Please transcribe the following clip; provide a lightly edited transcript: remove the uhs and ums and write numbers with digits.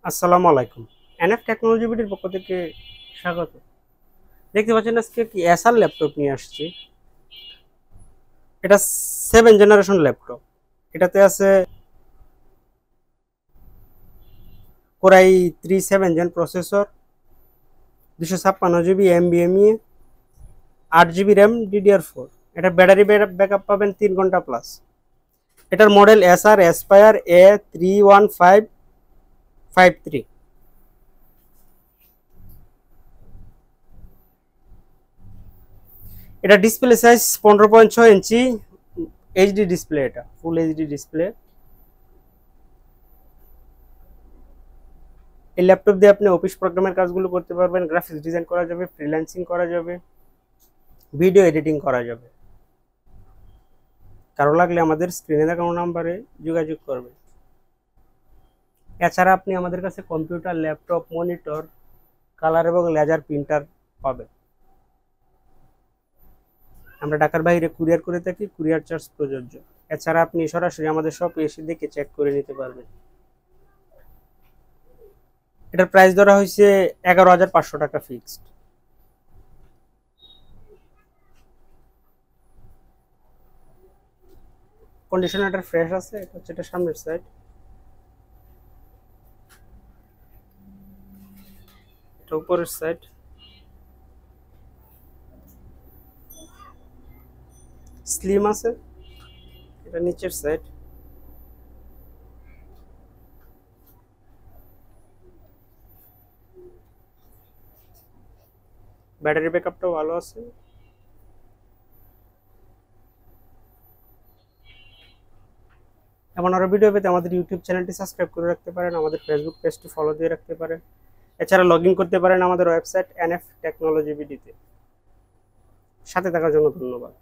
আসসালামু আলাইকুম। NF technology বিডির পক্ষ থেকে স্বাগত। দেখতে পাচ্ছেন আজকে কি এসার ল্যাপটপ নিয়ে আসছি। এটা 7 জেনারেশন ল্যাপটপ। এটাতে আছে কোরাই 3 7 জেন প্রসেসর, 256 জিবি এমবিএমই, 8 জিবি র্যাম DDR4। এটা ব্যাটারি ব্যাকআপ পাবেন 3 ঘন্টা প্লাস। এটার মডেল এসআর এসপায়ার A31553। এটা ডিসপ্লে সাইজ 15.6 ইঞ্চি এইচডি ডিসপ্লে, এটা ফুল এইচডি ডিসপ্লে। এই ল্যাপটপ দিয়ে আপনি অফিস প্রোগ্রামের কাজগুলো করতে পারবেন, গ্রাফিক্স ডিজাইন করা যাবে, ফ্রিল্যান্সিং করা যাবে, ভিডিও এডিটিং করা যাবে। কারো লাগলে আমাদের স্ক্রিনে দেখানো নাম্বারে যোগাযোগ করবেন। এছাড়া আপনি আমাদের কাছে কম্পিউটার, ল্যাপটপ, মনিটর, কালার এবং লেজার প্রিন্টার পাবেন। আমরা ঢাকার বাইরে কুরিয়ার করে থাকি, কুরিয়ার চার্জ প্রযোজ্য। এছাড়া আপনি সরাসরি আমাদের শপে এসে দেখে চেক করে নিতে পারবেন। এটার প্রাইস ধরা হয়েছে 11,500 টাকা ফিক্সড। কন্ডিশনারটা ফ্রেশ আছে। এটা হচ্ছে এটা সামনের সাইড, এটা উপরের সাইড। স্লিম আছে। এটা নিচের সাইড। ব্যাটারি ব্যাকআপটাও ভালো আছে। এমন আরো ভিডিও পেতে আমাদের ইউটিউব চ্যানেলটি সাবস্ক্রাইব করে রাখতে পারেন, আমাদের ফেসবুক পেজটি ফলো দিয়ে রাখতে পারেন। এছাড়া লগ ইন করতে পারেন আমাদের ওয়েবসাইট এনএফ টেকনোলজি বিডিতে। সাথে থাকার জন্য ধন্যবাদ।